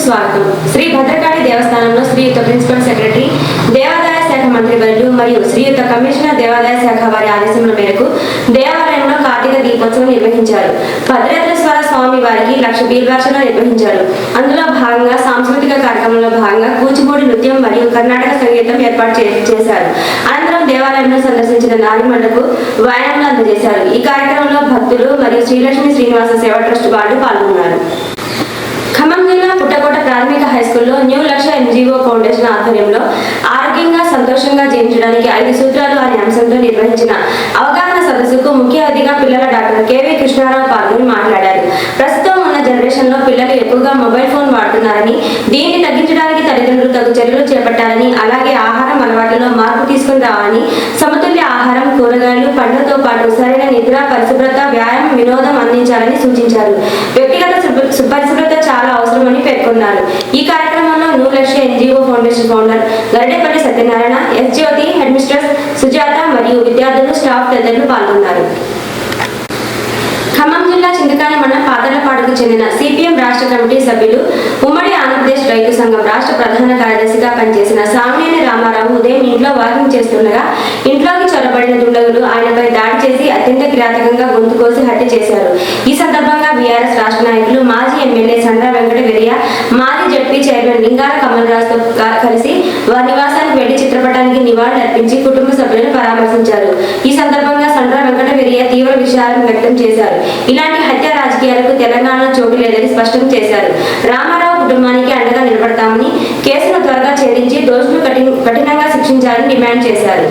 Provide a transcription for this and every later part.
స్వాగతం. శ్రీ భద్రకాళి దేవస్థానంలో Sriyuta principal secretary, దేవాదాయ శాఖ మంత్రి వర్యులు మరియు శ్రీయుత కమిషనర్ దేవాదాయ శాఖ వారి ఆదేశముల మేరకు దేవాలయంలో కార్తీక దీపోత్సవం నిర్వహించారు. భద్రేశ్వర స్వామి వారికి 1,00,000 బిల్వార్చన నిర్వహించారు. అందులో భాగంగా సాంస్కృతిక కార్యక్రమంలో భాగంగా కూచిపూడి నృత్యం మరియు కర్ణాటక సంగీతం ఏర్పాటు చేశారు. అనంతరం దేవాలయంలో సందర్శించిన నారిమండకు వాయనాలు అందజేశారు. ఈ కార్యక్రమంలో భక్తులు మరియు శ్రీలక్ష్మి శ్రీనివాస సేవా ట్రస్ట్ వాళ్ళు పాల్గొన్నారు. ఖమ్మం జిల్లా పుట్టకోట ప్రాథమిక హైస్కూల్లో న్యూ లక్ష్య ఎన్జిఓ ఫౌండేషన్ ఆధ్వర్యంలో ఆరోగ్యంగా సంతోషంగా జీవించడానికి 5 సూత్రాలు అనే అంశంతో నిర్వహించిన అవగాహన సదస్సుకు ముఖ్య అతిథిగా పిల్లల డాక్టర్ కెవి కృష్ణారావు పాల్గొని మాట్లాడారు. ప్రస్తుతం ఉన్న జనరేషన్ లో పిల్లలు ఎక్కువగా మొబైల్ ఫోన్ వాడుతున్నారని, దీన్ని తగ్గించడానికి తల్లిదండ్రులు తగు చర్యలు చేపట్టాలని, అలాగే ఆహారం అలవాట్లలో మార్పు తీసుకుని రావాలని, సమతుల్య ఆహారం, కూరగాయలు, పండ్లతో పాటు సరైన నిద్ర, పరిశుభ్రత, వ్యాయామం, వినోదం అందించాలని సూచించారు. వ్యక్తిగత పరిశుభ్రత చాలా అవసరమని పేర్కొన్నారు. ఈ కార్యక్రమంలో new Lakshya NGO foundation founder Garidepalli Satyanarayana, S Jyothi, head mistress Sujatha మరియు విద్యార్థులు, స్టాఫ్ తదితరులు పాల్గొన్నారు. ఖమ్మం జిల్లా చింతకాని మండలం పాతలపాడుకు చెందిన సిపిఎం రాష్ట్ర కమిటీ సభ్యులు, ఉమ్మడి ఆంధ్రప్రదేశ్ రైతు సంఘం రాష్ట్ర ప్రధాన కార్యదర్శిగా పనిచేసిన సామినేని రామారావు ఉదయం ఇంట్లో వాకింగ్ చేస్తుండగా ఇంట్లోకి చొరబడిన దుండగులు ఆయనపై దాడి చేసి అత్యంత కిరాతకంగా గొంతు కోసి హత్య చేశారు. ఈ సందర్భంగా బీఆర్ఎస్ రాష్ట్ర నాయకులు, మాజీ ఎమ్మెల్యే సండ్ర వెంకట వెరియా, మాజీ జడ్పీ చైర్మన్ లింగాల కమలరాజుతో కలిసి వారి నివాసానికి వెళ్లి చిత్రపటానికి నివాళులు అర్పించి కుటుంబ సభ్యులను పరామర్శించారు. ఈ సందర్భంగా సండ్ర వెంకట వెరియా తీవ్ర విషాదం వ్యక్తం చేశారు. ఇలాంటి హత్య రాజకీయాలకు తెలంగాణలో చోటు లేదని స్పష్టం చేశారు. రామారావు కుటుంబానికి అండగా నిలబడతామని, కేసును త్వరగా ఛేదించి దోషులు కఠినంగా శిక్షించాలని డిమాండ్ చేశారు.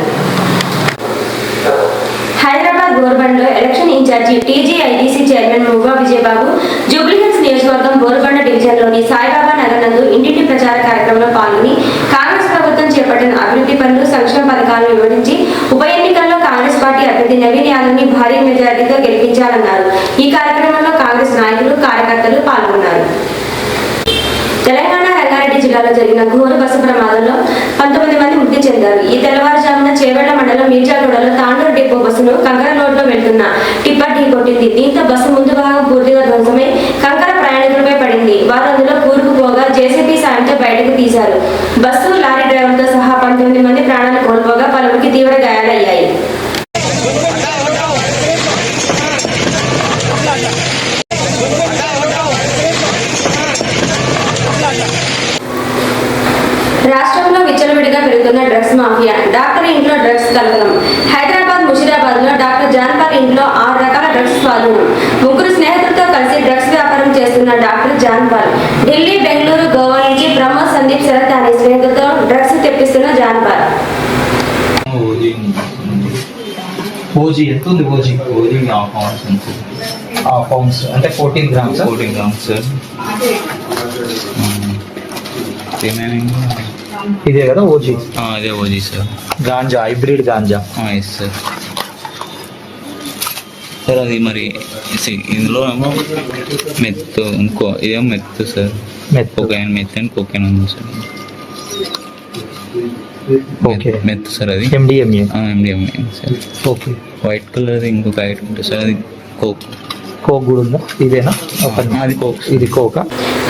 హైదరాబాద్ బోర్బండలో election incharge TGIDC chairman Muvva Vijayababu Jubilee Hills నియోజకవర్గం బోర్బండ డివిజన్లోని సాయిబాబా నగర్ నందు ఇంటింటి ప్రచార కార్యక్రమంలో పాల్గొని కాంగ్రెస్ ప్రభుత్వం చేపట్టిన అభివృద్ధి పనులు, సంక్షేమ పథకాలను వివరించి ఉప ఎన్నికల్లో కాంగ్రెస్ పార్టీ అభ్యర్థి నవీన్ యాదవ్ ని భారీ మెజారిటీతో గెలిపించాలన్నారు. ఈ కార్యక్రమంలో కాంగ్రెస్ నాయకులు, కార్యకర్తలు పాల్గొన్నారు. తెలంగాణ రంగారెడ్డి జిల్లాలో జరిగిన ఘోర బస్సు ప్రమాదంలో 19 మంది మృతి చెందారు. ఈ తెల్లవారుజామున చేవెళ్ల మండలం మీర్జాగూడలో తాండూరు డిపో బస్సును కంకర లోడ్లో వెళ్తున్న టిప్పర్ ఢీకొట్టింది. దీంతో బస్సు ముందు భాగం పూర్తిగా ధ్వంసమై కంకర ప్రయాణికులపై పడింది. వారు అందులో కూరుకుపోగా జేసీబీ సాయంతో బయటకు తీశారు. బస్సు, లారీ డ్రైవర్తో సహా 19 మంది ప్రాణాలు కోల్పోగా పలువురికి తీవ్ర గాయాలయ్యాయి. రాష్ట్రంలో విచ్చలవిడిగా పెరుగుతున్న డ్రగ్స్ మాఫియా, డాక్టర్ ఇంట్లో డ్రగ్స్ కలకలం. హైదరాబాద్ ముషీరాబాద్ లో డాక్టర్ జాన్పాల్ ఇంట్లో 6 రకాల డ్రగ్స్ స్వాధీనం. 3 స్నేహితులతో కలిసి డ్రగ్స్ వ్యాపారం చేస్తున్న డాక్టర్ జాన్పాల్ ఢిల్లీ, బెంగళూరు, గోవా నుంచి ప్రమోద్, సందీప్, శరత్ అనే స్నేహితులతో డ్రగ్స్ తెప్పిస్తున్న జాన్పాల్. అంటే 14 గ్రామ్స్ ఇదే కదా ఓజీ? అదే OG sir. Ganja, hybrid ganja. Yes sir. Sir అది మరి ఇందులో ఏమో మెత్తు, ఇంకో ఇదేమో meth sir. Cocaine, meth and cocaine ఉంది సార్. Okay, meth sir. అది MDMA sir. Okay. White colour ఇంకొక ఐటమ్ ఉంటుంది సార్, అది కోక్. కోక్ కూడా ఉందా? ఇదేనా? అది కోక్. ఇది కోకా.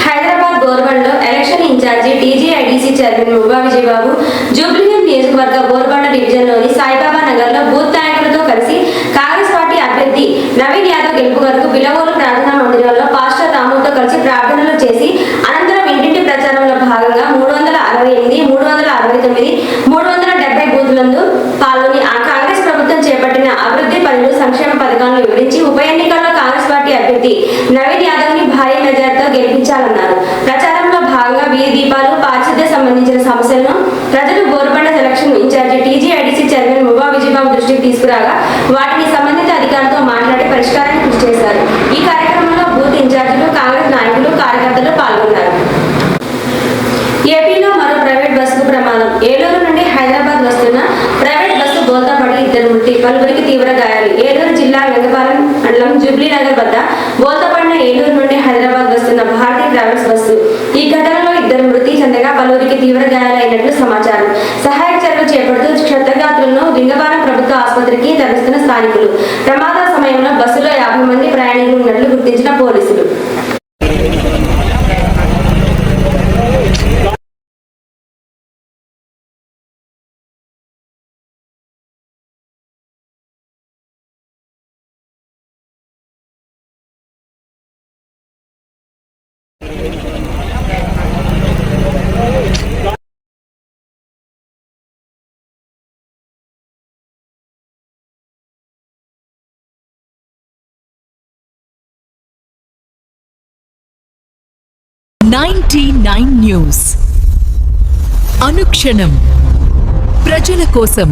హైదరాబాద్ బోర్బండలో election incharge TGIDC chairman Muvva Vijayababu Jubilee Hills నియోజకవర్గ బోర్బండ డివిజన్లోని సాయిబాబా నగర్లో బూత్ నాయకులతో కలిసి కాంగ్రెస్ పార్టీ అభ్యర్థి నవీన్ యాదవ్ గెలుపు కొరకు బిలవోలు ప్రార్థనా మందిరంలో పాస్టర్ రాముతో కలిసి ప్రార్థనలు చేసి అనంతరం ఇంటింటి ప్రచారంలో భాగంగా 368, 369, 370 బూత్లందు పాల్గొని కాంగ్రెస్ ప్రభుత్వం చేపట్టిన అభివృద్ధి పనులు, సంక్షేమ పథకాలను వివరించి ఉప ఎన్నికల్లో కాంగ్రెస్ పార్టీ అభ్యర్థి నవీన్ యాదవ్ ని భారీ మెజార్టీతో గెలిపించాలన్నారు. ప్రచారంలో భాగంగా వీధి దీపాలు, పారిశుద్ధ్య సంబంధించిన సమస్యలను ప్రజలు Borabanda selection incharge TGIDC chairman Muvva Vijaya Babu దృష్టికి తీసుకురాగా వాటిని సంబంధిత అధికారులతో మాట్లాడి పరిష్కారానికి కృషి చేశారు. ఈ కార్యక్రమంలో బూత్ ఇన్ఛార్జీలు, కాంగ్రెస్ నాయకులు, కార్యకర్తలు పాల్గొన్నారు. ఏపీలో మరో ప్రైవేట్ బస్సుకు ప్రమాదం. ఏలూరు నుండి హైదరాబాద్ వస్తున్న ప్రైవేట్ బస్సు బోల్తా పడి 2 మృతి, పలువురికి తీవ్ర గాయాలు. ఏలూరు జిల్లా వెంగపాలెం మండలం జూబ్లీ నగర్ వద్ద బోల్తా పడిన ఏలూరు నుండి హైదరాబాద్ వస్తున్న భారతీ ట్రావెల్స్ బస్సు. ఈ ఘటనలో 2 మృతి చెందగా పలువురికి తీవ్ర గాయాలైనట్లు సమాచారం. సహాయక చర్యలు చేపడుతూ క్షతగాత్రులను లింగపాలెం ప్రభుత్వ ఆసుపత్రికి తరలిస్తున్న స్థానికులు. ప్రమాద సమయంలో బస్సులో 50 మంది ప్రయాణికులు ఉన్నట్లు గుర్తించిన పోలీసులు. 99 న్యూస్ అనుక్షణం ప్రజల కోసం.